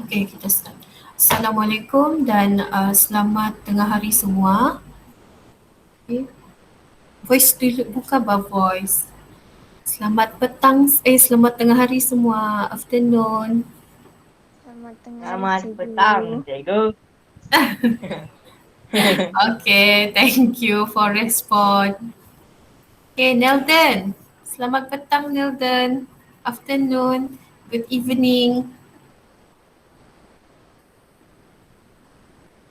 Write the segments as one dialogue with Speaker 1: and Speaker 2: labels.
Speaker 1: Okay, kita start. Assalamualaikum dan selamat tengah hari semua. Okay. Voice dulu, buka bah voice. Selamat petang, selamat tengah hari semua. Afternoon.
Speaker 2: Selamat tengah hari,
Speaker 3: Selamat
Speaker 2: cikgu.
Speaker 3: petang, cikgu.
Speaker 1: Okay, thank you for respond. Okay, Nelden. Selamat petang, Nelden. Afternoon. Good evening.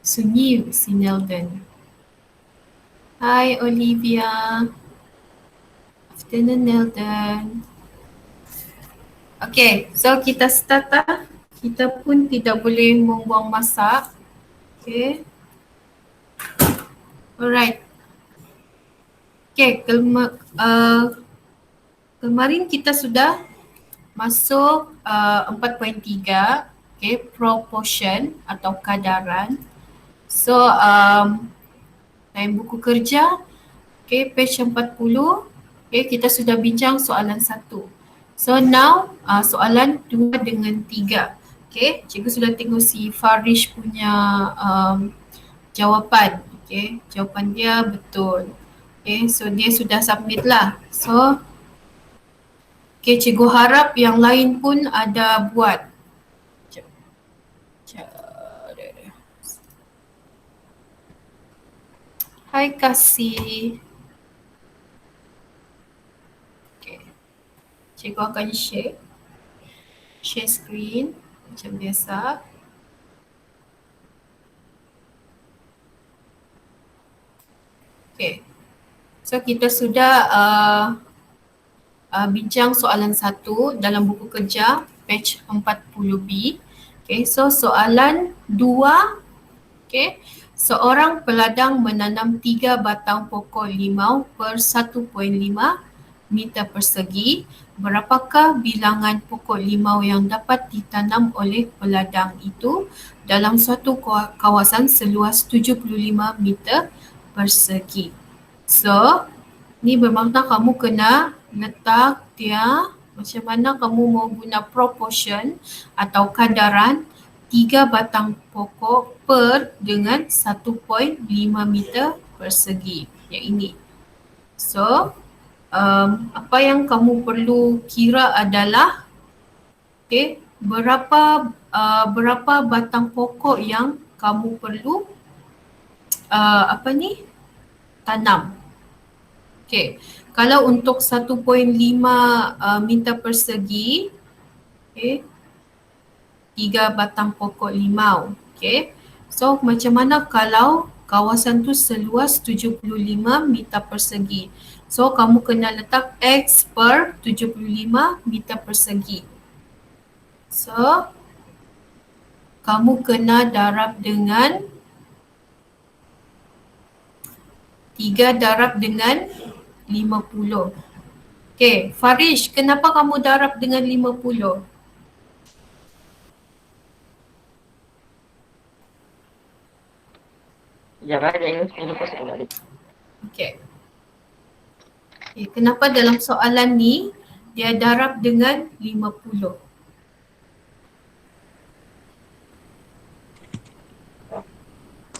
Speaker 1: Sunyi si Nelden. Hi, Olivia. Afternoon, Nelden. Okay, so kita start lah. Kita pun tidak boleh membuang masa. Okay. Alright. Okay, kemarin kita sudah masuk 4.3, okay, proportion atau kadaran. So, lain buku kerja, okay, page 40, okay, kita sudah bincang soalan 1. So now soalan 2 dengan 3. Okay, cikgu sudah tengok si Farish punya jawapan. Okay, jawapan dia betul. Okay, so dia sudah submit lah. So, okay, cikgu harap yang lain pun ada buat. Hai Kasih. Okay, cikgu akan share screen macam biasa. Okay, so kita sudah bincang soalan 1 dalam buku kerja page 40B. Okay, so soalan 2, okay, seorang peladang menanam 3 batang pokok limau per 1.5 meter persegi. Berapakah bilangan pokok limau yang dapat ditanam oleh peladang itu dalam suatu kawasan seluas 75 meter persegi? So, ni bermakna kamu kena letak dia macam mana kamu mau guna proportion atau kadaran 3 batang pokok per dengan 1.5 meter persegi. Yang ini. So, apa yang kamu perlu kira adalah okay, berapa batang pokok yang kamu perlu tanam. Okay, kalau untuk 1.5 meter persegi, okay, 3 batang pokok limau. Okay, so macam mana kalau kawasan tu seluas 75 meter persegi? So kamu kena letak X per 75 meter persegi. So kamu kena darab dengan 3 darab dengan 50. Okay, Farish, kenapa kamu darab dengan 50?
Speaker 3: Jangan ada yang 10% tadi.
Speaker 1: Okay. Okay, kenapa dalam soalan ni dia darab dengan 50?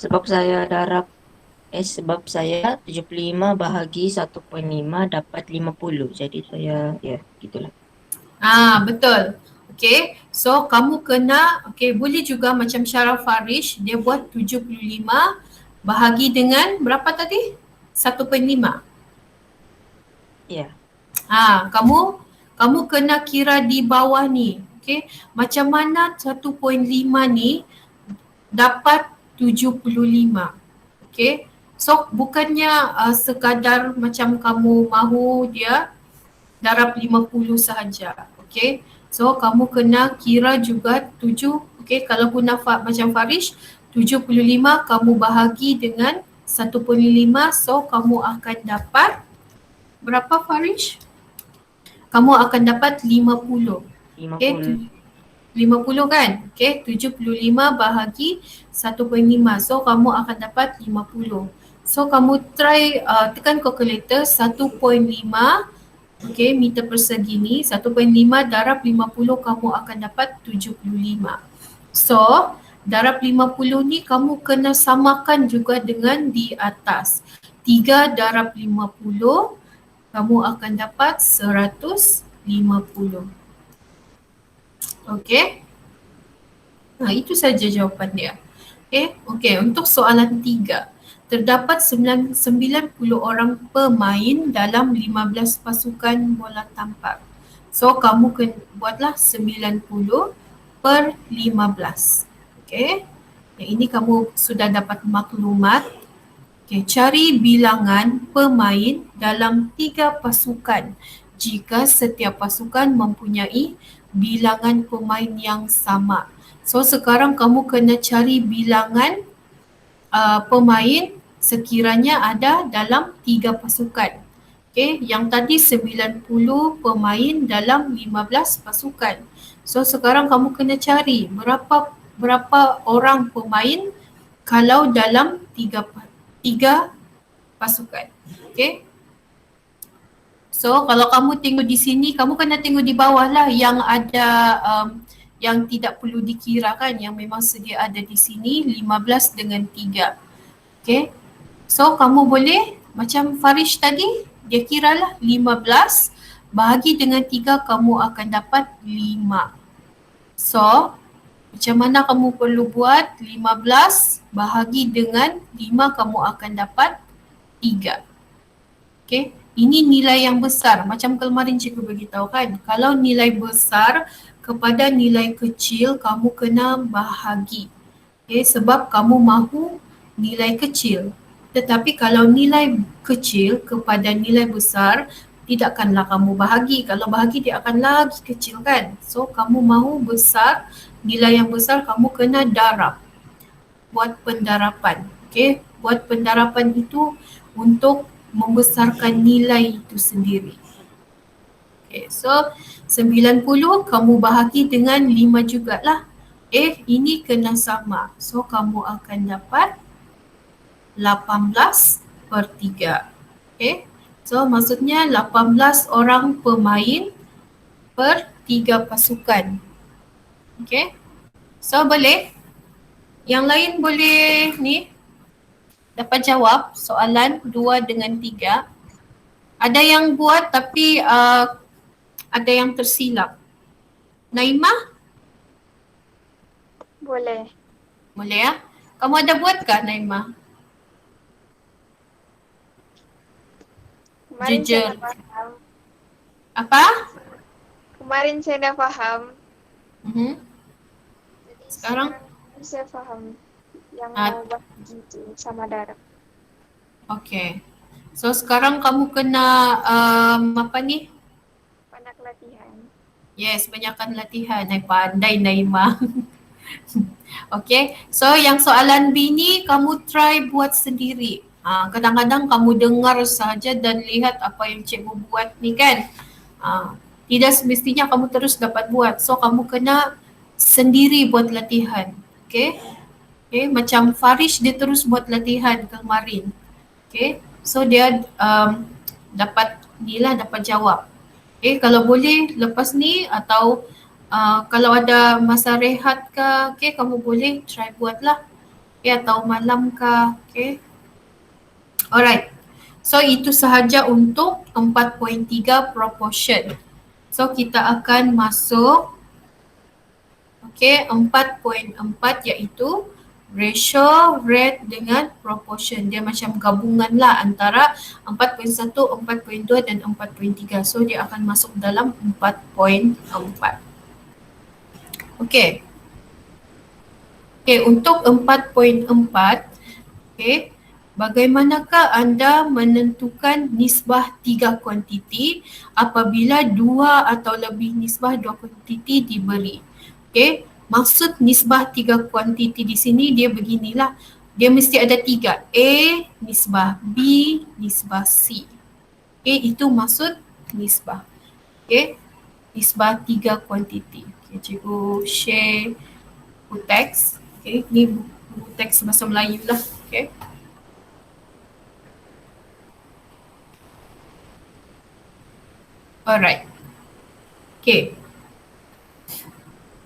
Speaker 3: Sebab saya saya 75 bahagi 1.5 dapat 50. Jadi saya, gitulah.
Speaker 1: Betul. Okay, so kamu kena, okay, boleh juga macam Syarah Farish, dia buat 75 bahagi dengan berapa tadi? 1.5.
Speaker 3: Ya.
Speaker 1: Kamu kena kira di bawah ni. Okay, macam mana 1.5 ni dapat 75. Okay, so bukannya sekadar macam kamu mahu dia darab 50 sahaja. Okay, so kamu kena kira juga 7. Okay, kalau guna macam Farish, 75 kamu bahagi dengan 1.5, so kamu akan dapat berapa Farish? Kamu akan dapat 50.
Speaker 3: 50.
Speaker 1: Okay, 50 kan? Okay, 75 bahagi 1.5. So, kamu akan dapat 50. So, kamu try tekan kalkulator 1.5 okay, meter persegi ni. 1.5 darab 50 kamu akan dapat 75. So, darab 50 ni kamu kena samakan juga dengan di atas. 3 darab 50, kamu akan dapat 150. Okey? Itu saja jawapan dia. Okey, untuk soalan 3. Terdapat 90 orang pemain dalam 15 pasukan bola tampar. So, kamu kena buatlah 90 per 15. Okey. Yang ini kamu sudah dapat maklumat. Okey, cari bilangan pemain dalam 3 pasukan jika setiap pasukan mempunyai bilangan pemain yang sama. So, sekarang kamu kena cari bilangan pemain sekiranya ada dalam 3 pasukan. Okey, yang tadi 90 pemain dalam 15 pasukan. So, sekarang kamu kena cari berapa orang pemain kalau dalam 3 pasukan. Okey. So, kalau kamu tengok di sini, kamu kena tengok di bawah lah yang ada yang tidak perlu dikirakan, yang memang sedia ada di sini 15 dengan 3. Okay. So, kamu boleh macam Farish tadi, dia kiralah 15 bahagi dengan 3, kamu akan dapat 5. So, macam mana kamu perlu buat? 15 bahagi dengan 5, kamu akan dapat 3. Okay. Ini nilai yang besar. Macam kemarin cikgu beritahu kan, kalau nilai besar kepada nilai kecil, kamu kena bahagi. Okay, sebab kamu mahu nilai kecil. Tetapi kalau nilai kecil kepada nilai besar, tidakkanlah kamu bahagi. Kalau bahagi dia akan lagi kecil kan. So, kamu mahu besar, nilai yang besar kamu kena darab. Buat pendarapan. Okay, buat pendarapan itu untuk membesarkan nilai itu sendiri. Okay, so 90 kamu bahagi dengan 5 jugalah. Ini kena sama. So, kamu akan dapat 18 per 3. Okay, so maksudnya 18 orang pemain per 3 pasukan. Okay, so boleh? Yang lain boleh ni dapat jawab soalan 2 dengan 3. Ada yang buat tapi ada yang tersilap. Naimah?
Speaker 2: Boleh.
Speaker 1: Boleh ya? Kamu ada buat kah Naimah?
Speaker 2: Kemarin
Speaker 1: Jujur.
Speaker 2: saya dah faham.
Speaker 1: Apa?
Speaker 2: Kemarin saya dah faham. Jadi
Speaker 1: Sekarang?
Speaker 2: saya faham yang
Speaker 1: Ah.
Speaker 2: mau bahagi itu sama darab.
Speaker 1: Okay. So sekarang kamu kena apa ni?
Speaker 2: Banyak latihan.
Speaker 1: Yes, banyakkan latihan. Pandai Naimah. Okay. So yang soalan B ni kamu try buat sendiri. Kadang-kadang kamu dengar saja dan lihat apa yang cikgu buat ni kan. Tidak semestinya kamu terus dapat buat. So kamu kena sendiri buat latihan. Okay. Okay, macam Farish dia terus buat latihan kemarin. Okay, so dia dapat jawab. Okay, kalau boleh lepas ni atau kalau ada masa rehat ke, okay, kamu boleh try buatlah. Okay, atau malam ke, okay. Alright, so itu sahaja untuk 4.3 proportion. So kita akan masuk, okay, 4.4 iaitu ratio, rate dengan proportion. Dia macam gabungan lah antara 4.1, 4.2 dan 4.3. So dia akan masuk dalam 4.4. Okay. Okay, untuk 4.4, okay, bagaimanakah anda menentukan nisbah 3 kuantiti apabila 2 atau lebih nisbah 2 kuantiti diberi? Okay. Maksud nisbah 3 kuantiti di sini dia beginilah. Dia mesti ada 3. A, nisbah B, nisbah C. Okay, itu maksud nisbah. Okay, nisbah 3 kuantiti. Okay, cikgu share buku teks. Okay, ni buku teks bahasa Melayu lah. Okay. Alright. Okay.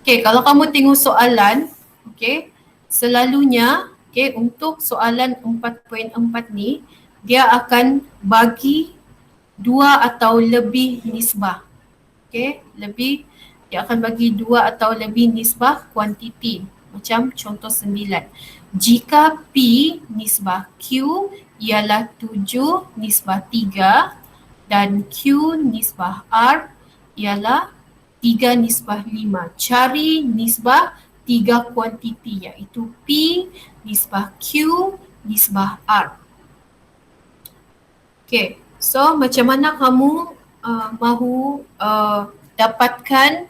Speaker 1: Okay, kalau kamu tengok soalan, Okay, selalunya okay, untuk soalan 4.4 ni dia akan bagi dua atau lebih nisbah. Okay, dia akan bagi dua atau lebih nisbah kuantiti. Macam contoh 9. Jika P nisbah Q ialah 7 nisbah 3 dan Q nisbah R ialah 3 nisbah 5. Cari nisbah tiga kuantiti iaitu P nisbah Q nisbah R. Okay, so macam mana kamu mahu dapatkan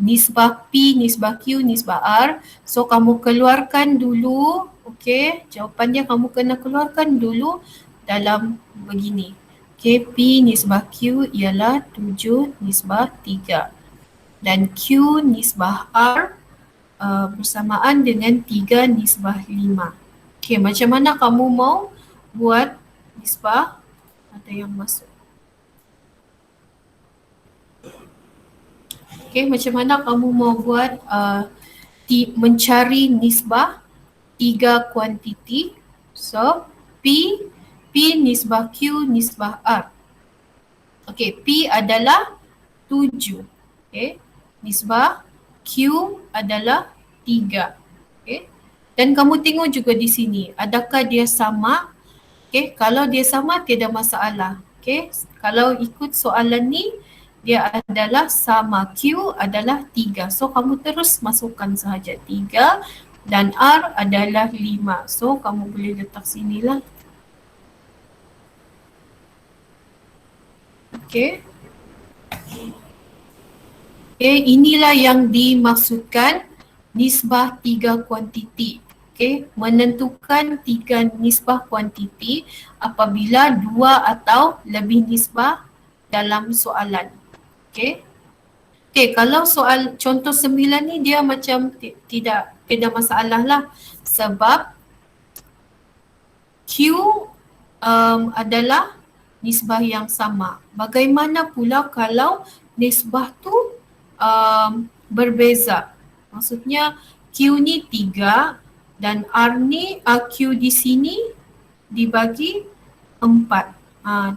Speaker 1: nisbah P, nisbah Q, nisbah R? So kamu keluarkan dulu, okay, jawapannya kamu kena keluarkan dulu dalam begini. Okay, P nisbah Q ialah 7 nisbah 3 dan Q nisbah R bersamaan dengan 3 nisbah 5. Okay, macam mana kamu mau buat nisbah? Ada yang masuk. Okay, macam mana kamu mau buat mencari nisbah tiga kuantiti? So, P nisbah Q nisbah R. Okay, P adalah 7. Okay, nisbah Q adalah 3. Okay, dan kamu tengok juga di sini, adakah dia sama? Okay, kalau dia sama tiada masalah. Okay, kalau ikut soalan ni dia adalah sama, Q adalah 3. So kamu terus masukkan sahaja 3 dan R adalah 5. So kamu boleh letak sinilah. Okay. Okay, inilah yang dimaksudkan nisbah tiga kuantiti. Okay, menentukan tiga nisbah kuantiti apabila dua atau lebih nisbah dalam soalan. Okay. Okay, kalau soal contoh 9 ni dia macam tidak masalah lah sebab Q adalah nisbah yang sama. Bagaimana pula kalau nisbah tu berbeza? Maksudnya Q ni 3 dan R ni Q di sini dibagi 4.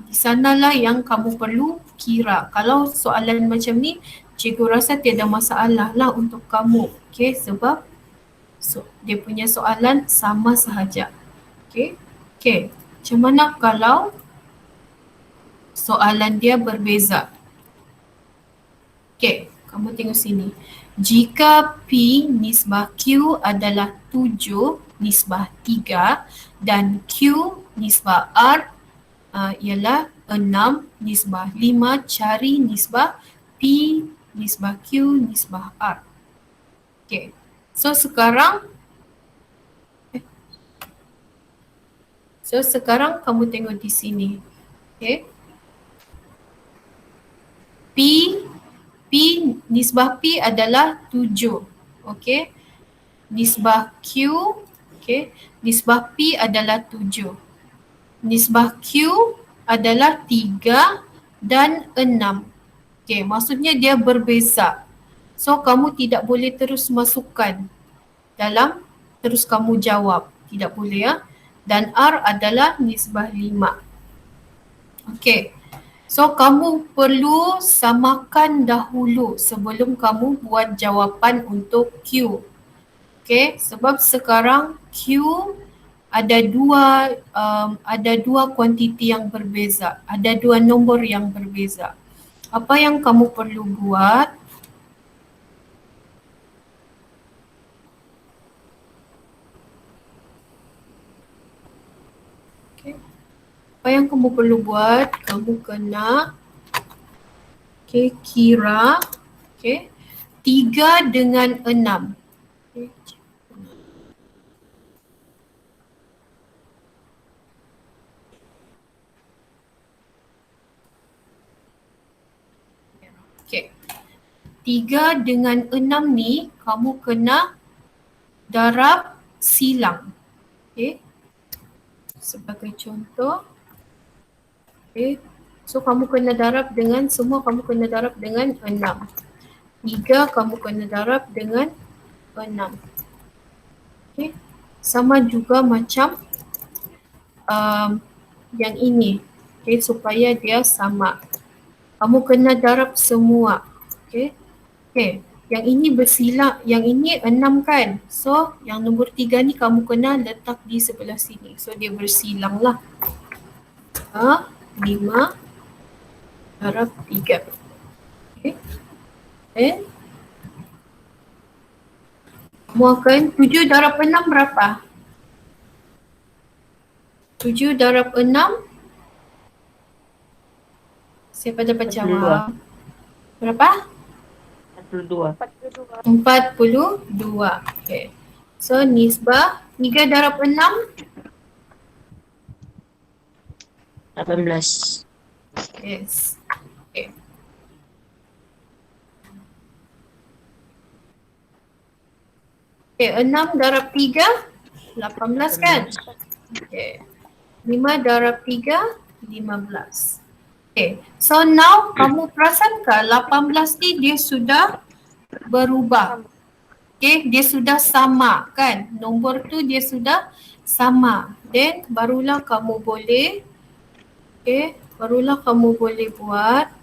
Speaker 1: Di sanalah yang kamu perlu kira. Kalau soalan macam ni, cikgu rasa tiada masalah lah untuk kamu. Okay, sebab dia punya soalan sama sahaja. Okay, macam mana kalau soalan dia berbeza? Okay, kamu tengok sini. Jika P nisbah Q adalah 7 nisbah 3 dan Q nisbah R ialah 6 nisbah 5, cari nisbah P nisbah Q nisbah R. Okay, so sekarang kamu tengok di sini. Okay, P nisbah P adalah 7. Okay, nisbah Q, okay, nisbah P adalah 7. Nisbah Q adalah 3 dan 6. Okay, maksudnya dia berbeza. So, kamu tidak boleh terus masukkan dalam terus kamu jawab. Tidak boleh ya. Dan R adalah nisbah 5. Okay. So, kamu perlu samakan dahulu sebelum kamu buat jawapan untuk Q. Okay, sebab sekarang Q ada dua kuantiti yang berbeza, ada dua nombor yang berbeza. Apa yang kamu perlu buat? Okay. Apa yang kamu perlu buat? Kamu kena kira 3 dengan 6. Okay. 3 dengan 6 ni kamu kena darab silang. Okay. Sebagai contoh. Okay. So kamu kena darab dengan semua, kamu kena darab dengan 6. 3 kamu kena darab dengan 6. Okay. Sama juga macam yang ini. Okay, supaya dia sama. Kamu kena darab semua. Okay. Okay. Yang ini bersilang, yang ini 6 kan. So yang nombor 3 ni kamu kena letak di sebelah sini. So dia bersilang lah. 5 darab 3. Okay. Then kamu akan 7 darab 6 berapa? 7 darab 6. Siapa dapat
Speaker 3: 42.
Speaker 1: jawab? Berapa?
Speaker 3: 42.
Speaker 2: 42.
Speaker 1: 42. Okay. So nisbah 3 darab 6.
Speaker 3: 18.
Speaker 1: Yes. Okay. Okay, 6 darab 3, 18 kan? Okay. 5 darab 3, 15. Okay. So now kamu perasan ke 18 ni dia sudah berubah. Okay, dia sudah sama kan? Nombor tu dia sudah sama. Then barulah kamu boleh, okay, barulah kamu boleh buat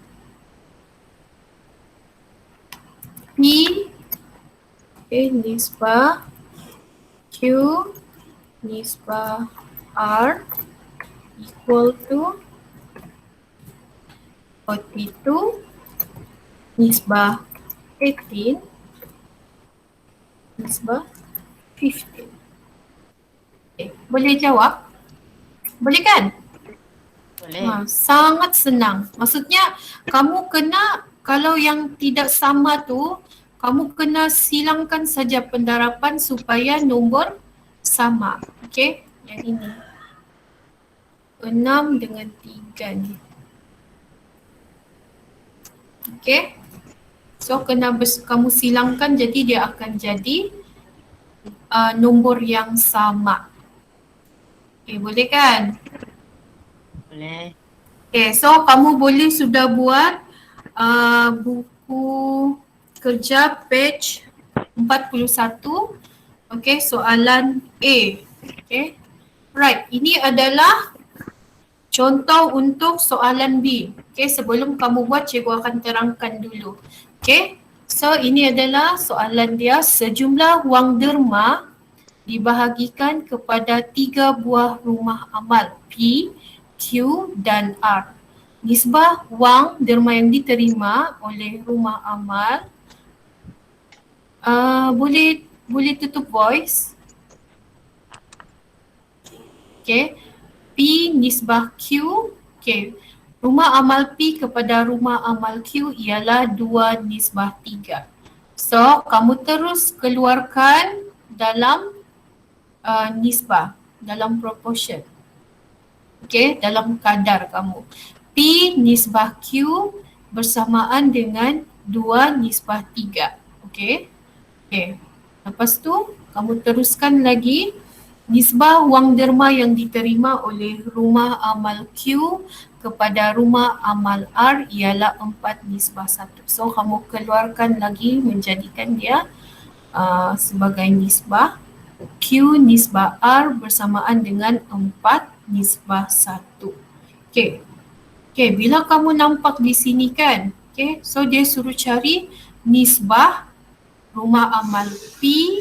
Speaker 1: P, okay, nisbah Q nisbah R equal to 42 nisbah 18 nisbah 15. Okay, boleh jawab? Boleh kan?
Speaker 3: Boleh.
Speaker 1: Sangat senang. Maksudnya kamu kena, kalau yang tidak sama tu, kamu kena silangkan saja pendarapan supaya nombor sama. Okay, yang ini. 6 dengan 3 ni. Okay. So kena kamu silangkan jadi dia akan jadi nombor yang sama. Okay, boleh kan?
Speaker 3: Boleh.
Speaker 1: Okay, so kamu boleh sudah buat buku kerja page 41. Okay, soalan A. Okay. Right, ini adalah contoh untuk soalan B. Okay, sebelum kamu buat, cikgu akan terangkan dulu. Okay, so ini adalah soalan dia. Sejumlah wang derma dibahagikan kepada 3 buah rumah amal P, Q dan R. Nisbah wang derma yang diterima oleh rumah amal. Boleh tutup voice. Okay. P nisbah Q. Okay. Rumah amal P kepada rumah amal Q ialah 2 nisbah 3. So, kamu terus keluarkan dalam nisbah, dalam proportion. Okay, dalam kadar kamu. P nisbah Q bersamaan dengan 2 nisbah 3. Okay. Okay. Lepas tu, kamu teruskan lagi. Nisbah wang derma yang diterima oleh rumah amal Q kepada rumah amal R ialah 4 nisbah 1. So kamu keluarkan lagi menjadikan dia sebagai nisbah Q nisbah R bersamaan dengan 4 nisbah 1. Okay. Okay, bila kamu nampak di sini kan, okay, so dia suruh cari nisbah rumah amal P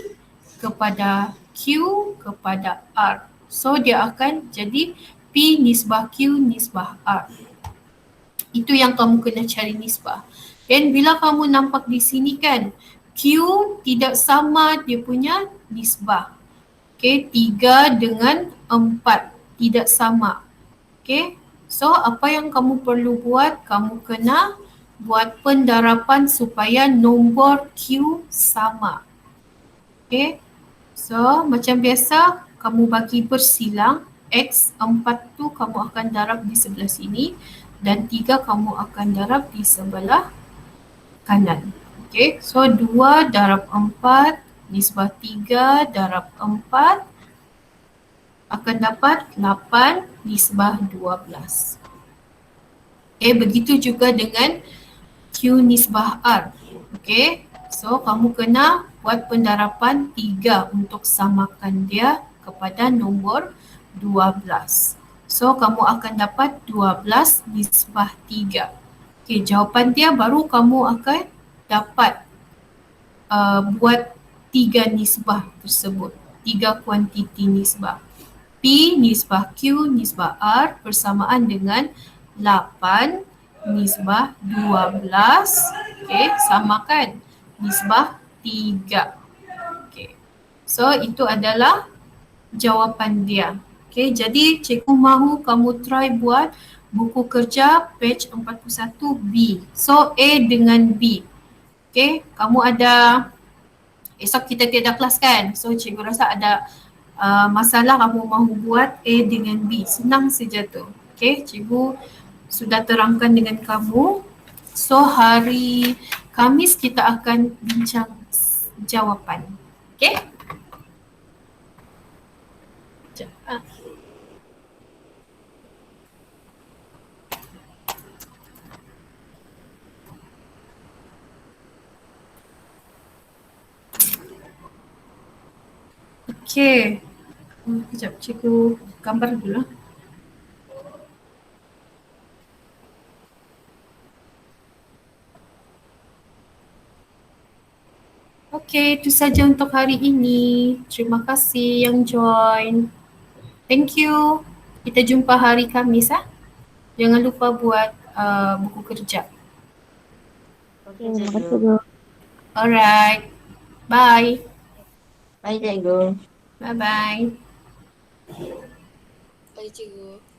Speaker 1: kepada Q kepada R. So dia akan jadi P nisbah Q nisbah R. Itu yang kamu kena cari nisbah. Dan bila kamu nampak di sini kan, Q tidak sama dia punya nisbah. Okay, 3 dengan 4 tidak sama. Okay, so apa yang kamu perlu buat? Kamu kena buat pendarapan supaya nombor Q sama. Okay. So, macam biasa, kamu bagi bersilang. X 4 tu kamu akan darab di sebelah sini dan 3 kamu akan darab di sebelah kanan. Okay, so 2 darab 4 nisbah 3 darab 4 akan dapat 8 nisbah 12. Okay, begitu juga dengan Q nisbah R. Okay, So kamu kena buat pendarapan 3 untuk samakan dia kepada nombor 12. So kamu akan dapat 12 nisbah 3. Okay, jawapan dia baru kamu akan dapat buat 3 nisbah tersebut. 3 kuantiti nisbah. P nisbah Q nisbah R bersamaan dengan 8 nisbah 12. Okay, samakan nisbah 3. Okay. So itu adalah jawapan dia. Okay, jadi cikgu mahu kamu try buat buku kerja page 41B. So A dengan B. Okay, kamu ada, esok kita tiada kelas kan? So cikgu rasa ada masalah kamu mahu buat A dengan B. Senang saja tu. Okay, cikgu sudah terangkan dengan kamu. So hari Khamis kita akan bincang jawapan. Okay? Okay. Sekejap, cikgu gambar dulu. Okay, itu saja untuk hari ini. Terima kasih yang join. Thank you. Kita jumpa hari Khamis. Jangan lupa buat buku kerja.
Speaker 3: Okey,
Speaker 4: Terima kasih,
Speaker 3: cikgu.
Speaker 4: Cikgu.
Speaker 1: Alright. Bye.
Speaker 3: Bye, cikgu.
Speaker 1: Bye-bye.
Speaker 5: Bye, cikgu.